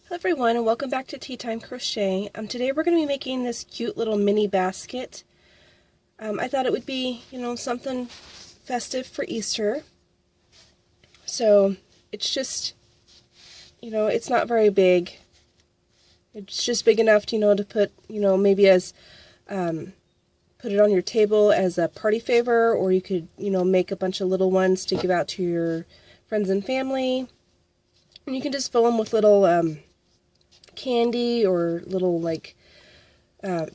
Hello everyone and welcome back to Tea Time Crochet. Today we're going to be making this cute little mini basket. I thought it would be, something festive for Easter. So it's just, it's not very big. It's just big enough, to put, maybe as, put it on your table as a party favor, or you could, make a bunch of little ones to give out to your friends and family. And you can just fill them with little, candy or little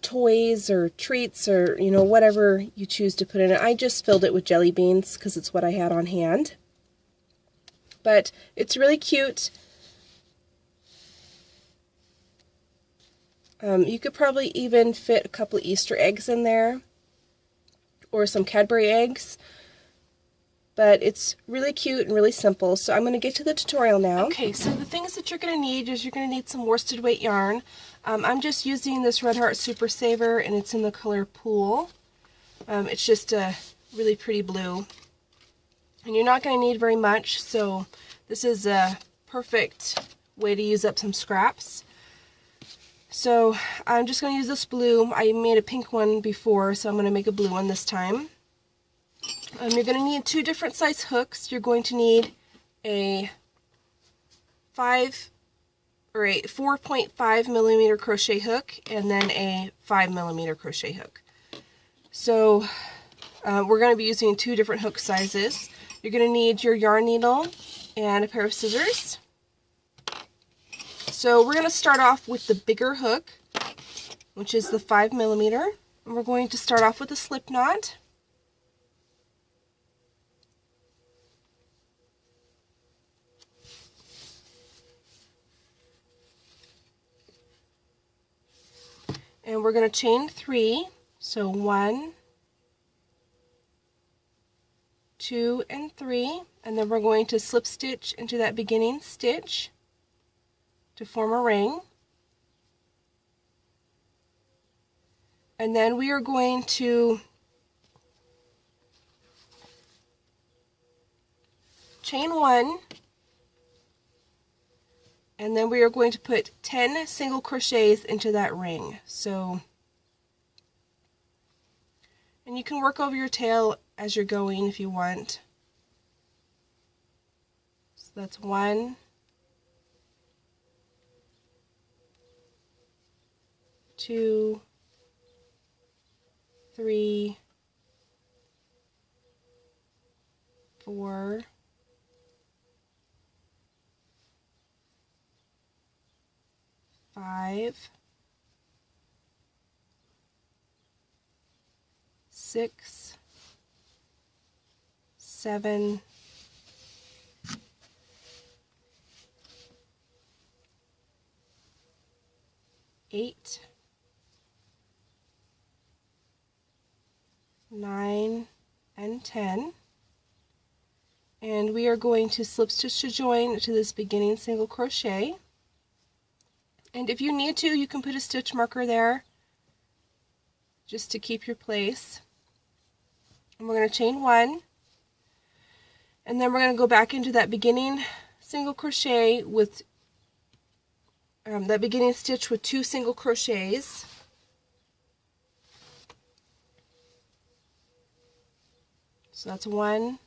toys or treats or whatever you choose to put in it. I just filled it with jelly beans because it's what I had on hand, but it's really cute. You could probably even fit a couple of Easter eggs in there or some Cadbury eggs, but it's really cute and really simple. So I'm going to get to the tutorial now. Okay, so the things that you're going to need is you're going to need some worsted weight yarn. I'm just using this Red Heart Super Saver, and it's in the color Pool. It's just a really pretty blue. And you're not going to need very much, so this is a perfect way to use up some scraps. So I'm just going to use this blue. I made a pink one before, so I'm going to make a blue one this time. You're going to need two different size hooks. You're going to need a 4.5 millimeter crochet hook and then a 5 millimeter crochet hook. So we're going to be using two different hook sizes. You're going to need your yarn needle and a pair of scissors. So we're going to start off with the bigger hook, which is the 5 millimeter. And we're going to start off with a slip knot. And we're going to chain 3, so 1, 2, and 3, and then we're going to slip stitch into that beginning stitch to form a ring. And then we are going to chain 1, and then we are going to put 10 single crochets into that ring. So, and you can work over your tail as you're going if you want. So that's 1, 2, 3, 4, 5, 6, 7, 8, 9, and 10. And we are going to slip stitch to join to this beginning single crochet. And if you need to, you can put a stitch marker there just to keep your place. And we're going to chain 1, and then we're going to go back into that beginning single crochet with that beginning stitch with 2 single crochets. So that's 1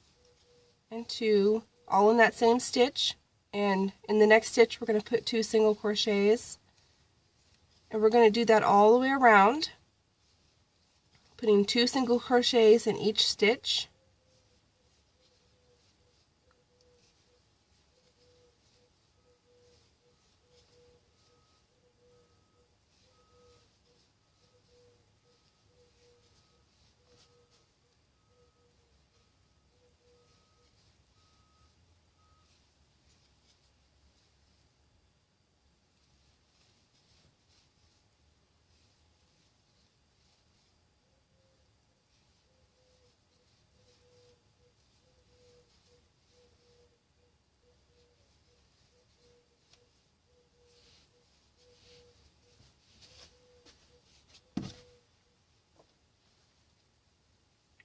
and 2, all in that same stitch. And in the next stitch, we're going to put 2 single crochets. And we're going to do that all the way around, putting 2 single crochets in each stitch.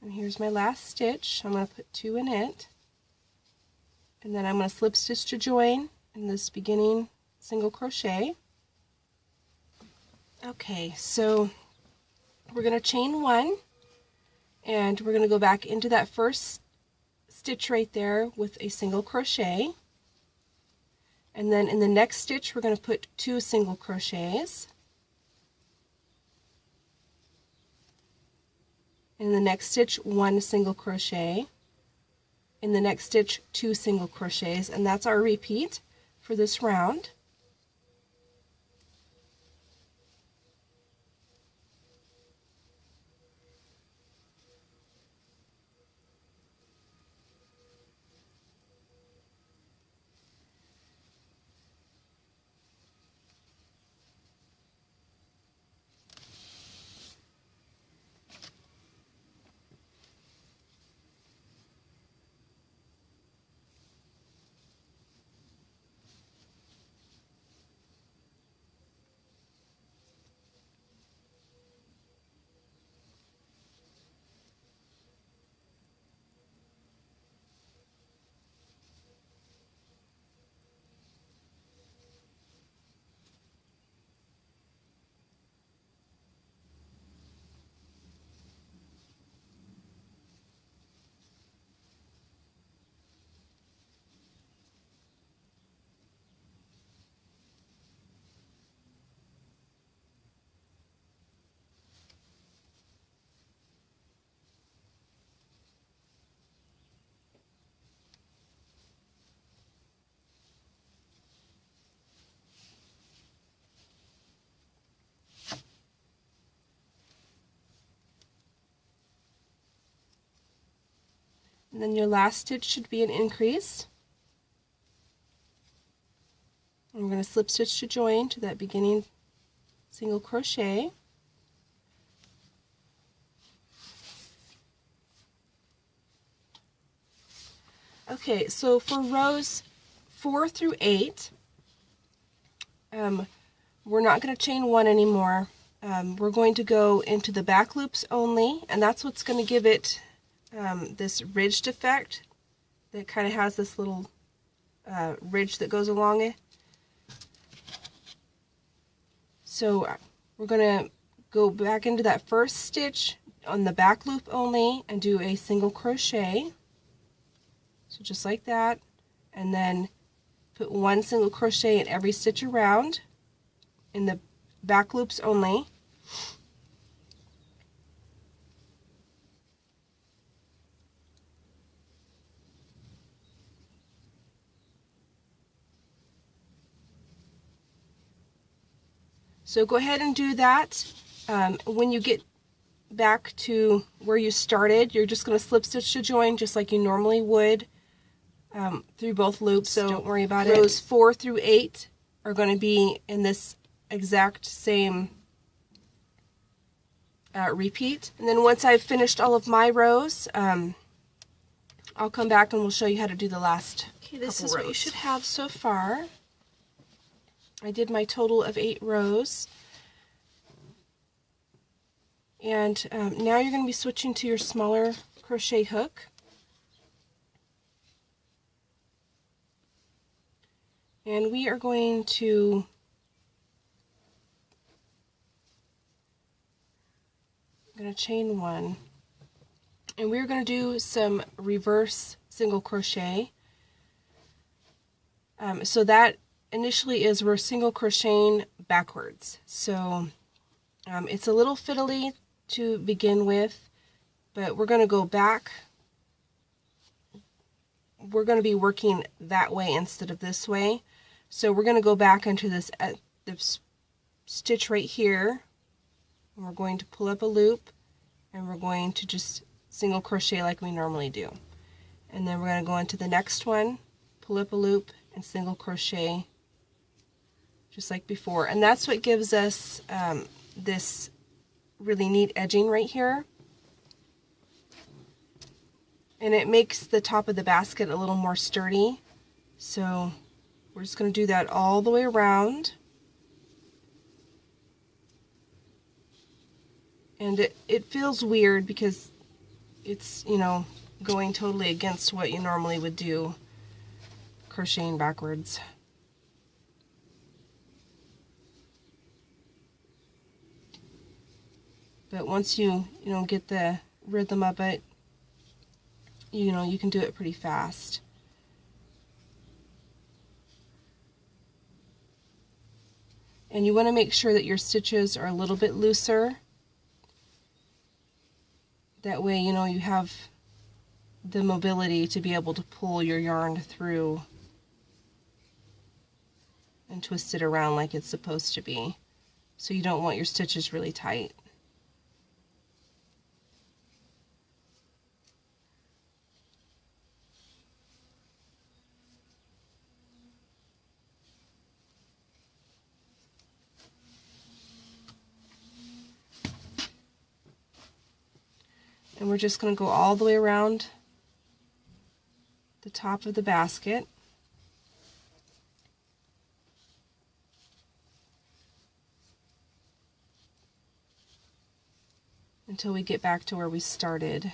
And here's my last stitch. I'm going to put 2 in it, and then I'm going to slip stitch to join in this beginning single crochet. Okay, so we're going to chain 1, and we're going to go back into that first stitch right there with a single crochet, and then in the next stitch we're going to put 2 single crochets, in the next stitch 1 single crochet, in the next stitch 2 single crochets, and that's our repeat for this round. And then your last stitch should be an increase. And we're going to slip stitch to join to that beginning single crochet. Okay, so for rows 4 through 8, we're not going to chain 1 anymore. We're going to go into the back loops only, and that's what's going to give it this ridged effect that kind of has this little ridge that goes along it. So we're going to go back into that first stitch on the back loop only and do a single crochet. So just like that, and then put 1 single crochet in every stitch around in the back loops only. So go ahead and do that. When you get back to where you started, you're just going to slip stitch to join just like you normally would through both loops, so don't worry about it. Rows 4 through 8 are going to be in this exact same repeat. And then once I've finished all of my rows, I'll come back and we'll show you how to do the last couple rows. This is what you should have so far. I did my total of 8 rows. And now you're going to be switching to your smaller crochet hook. And we are going to chain 1. And we're going to do some reverse single crochet. So that initially is we're single crocheting backwards. So it's a little fiddly to begin with, but we're going to go back. We're going to be working that way instead of this way. So we're going to go back into this stitch right here, and we're going to pull up a loop, and we're going to just single crochet like we normally do. And then we're going to go into the next one, pull up a loop, and single crochet just like before. And that's what gives us this really neat edging right here. And it makes the top of the basket a little more sturdy. So we're just going to do that all the way around. And it feels weird because it's, you know, going totally against what you normally would do crocheting backwards. But once you get the rhythm of it, you can do it pretty fast. And you want to make sure that your stitches are a little bit looser. That way, you have the mobility to be able to pull your yarn through and twist it around like it's supposed to be. So you don't want your stitches really tight. And we're just going to go all the way around the top of the basket. Until we get back to where we started.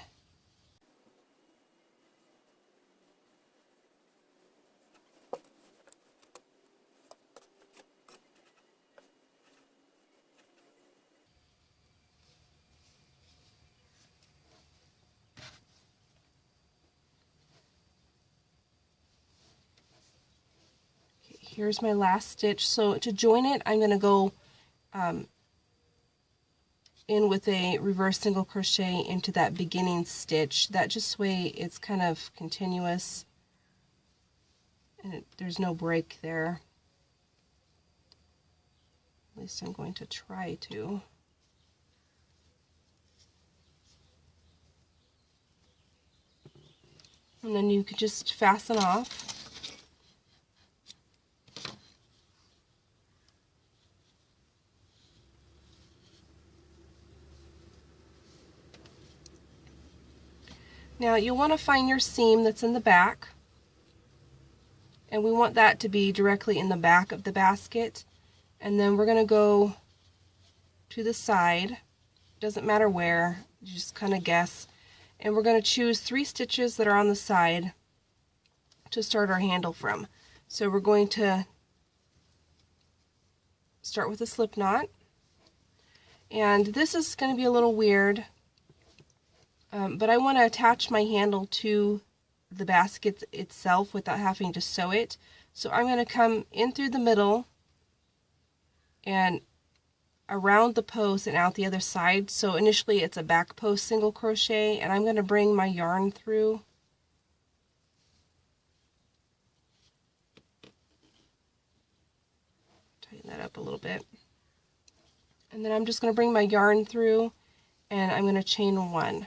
Here's my last stitch. So to join it, I'm going to go in with a reverse single crochet into that beginning stitch. That just way it's kind of continuous and there's no break there. At least I'm going to try to. And then you could just fasten off. Now you'll want to find your seam that's in the back, and we want that to be directly in the back of the basket. And then we're going to go to the side, doesn't matter where, you just kind of guess, and we're going to choose 3 stitches that are on the side to start our handle from. So we're going to start with a slip knot, and this is going to be a little weird. But I want to attach my handle to the basket itself without having to sew it. So I'm going to come in through the middle and around the post and out the other side. So initially it's a back post single crochet, and I'm going to bring my yarn through. Tighten that up a little bit. And then I'm just going to bring my yarn through, and I'm going to chain 1.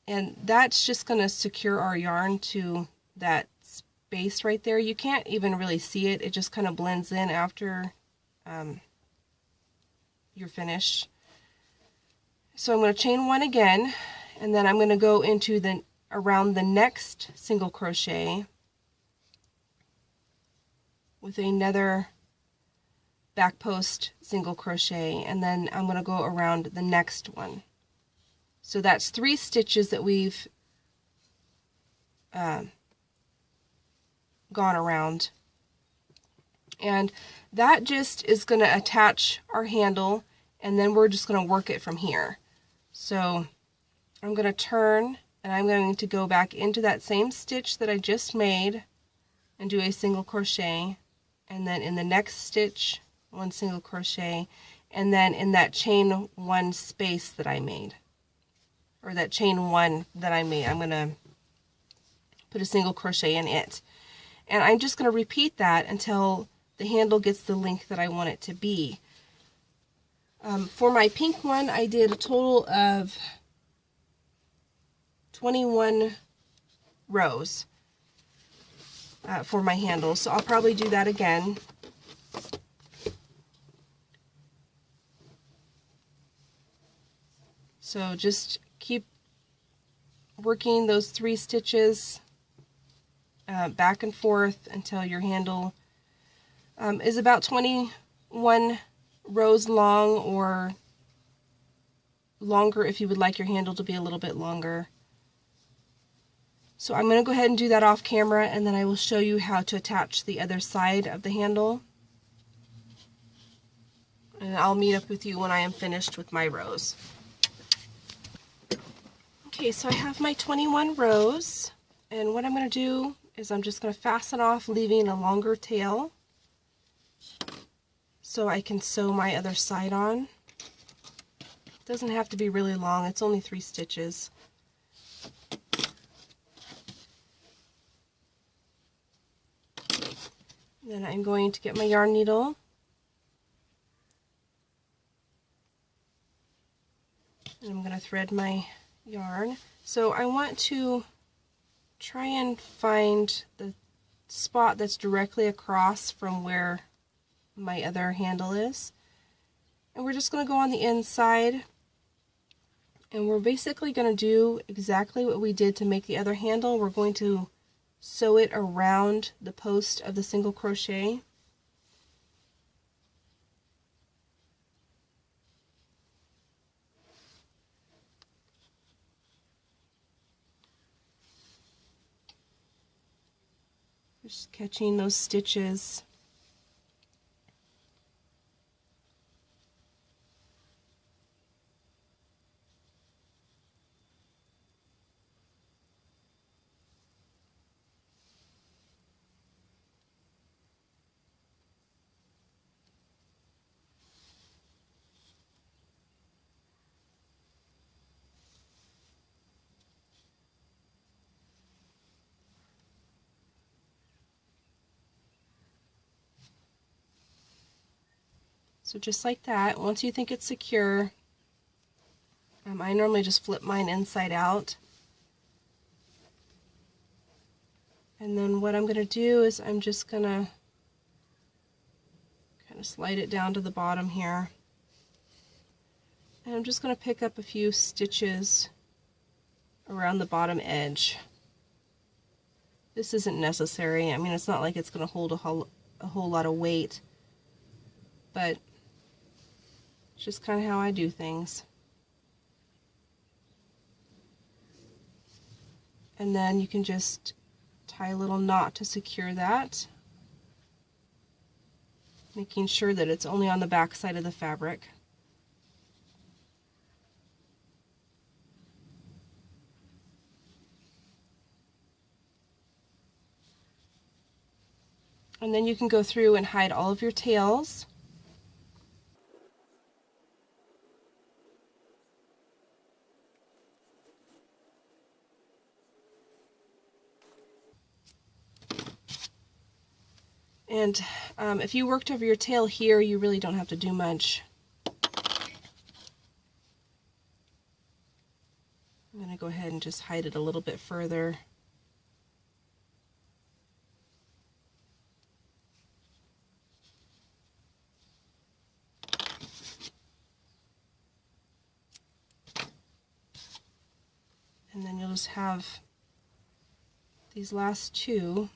And that's just going to secure our yarn to that space right there. You can't even really see it. It just kind of blends in after you're finished. So I'm going to chain 1 again, and then I'm going to go into around the next single crochet with another back post single crochet, and then I'm going to go around the next one. So that's 3 stitches that we've gone around. And that just is going to attach our handle, and then we're just going to work it from here. So I'm going to turn, and I'm going to go back into that same stitch that I just made and do a single crochet, and then in the next stitch 1 single crochet, and then in that chain 1 space that I made, or that chain 1 that I made, I'm going to put a single crochet in it. And I'm just going to repeat that until the handle gets the length that I want it to be. For my pink one, I did a total of 21 rows for my handle, so I'll probably do that again. So just keep working those 3 stitches back and forth until your handle is about 21 rows long, or longer if you would like your handle to be a little bit longer. So I'm going to go ahead and do that off camera, and then I will show you how to attach the other side of the handle. And I'll meet up with you when I am finished with my rows. Okay, so I have my 21 rows, and what I'm going to do is I'm just going to fasten off, leaving a longer tail so I can sew my other side on. It doesn't have to be really long, it's only 3 stitches. Then I'm going to get my yarn needle and I'm going to thread my yarn. So I want to try and find the spot that's directly across from where my other handle is. And we're just going to go on the inside, and we're basically going to do exactly what we did to make the other handle. We're going to sew it around the post of the single crochet. Just catching those stitches. So just like that, once you think it's secure, I normally just flip mine inside out. And then what I'm going to do is I'm just going to kind of slide it down to the bottom here. And I'm just going to pick up a few stitches around the bottom edge. This isn't necessary. I mean, it's not like it's going to hold a whole lot of weight, but it's just kind of how I do things. And then you can just tie a little knot to secure that, making sure that it's only on the back side of the fabric. And then you can go through and hide all of your tails. And if you worked over your tail here, you really don't have to do much. I'm going to go ahead and just hide it a little bit further. And then you'll just have these last two.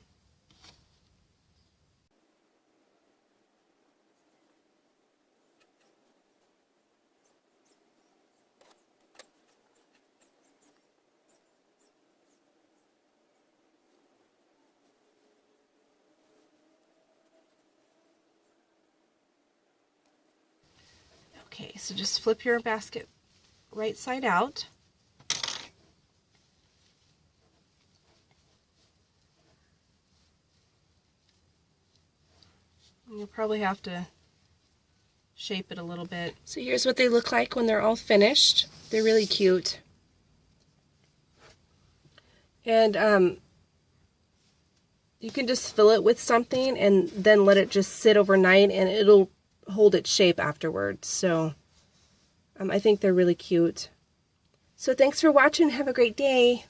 Okay, so just flip your basket right side out. You'll probably have to shape it a little bit. So here's what they look like when they're all finished. They're really cute. And you can just fill it with something and then let it just sit overnight and it'll hold its shape afterwards. So I think they're really cute. So thanks for watching. Have a great day.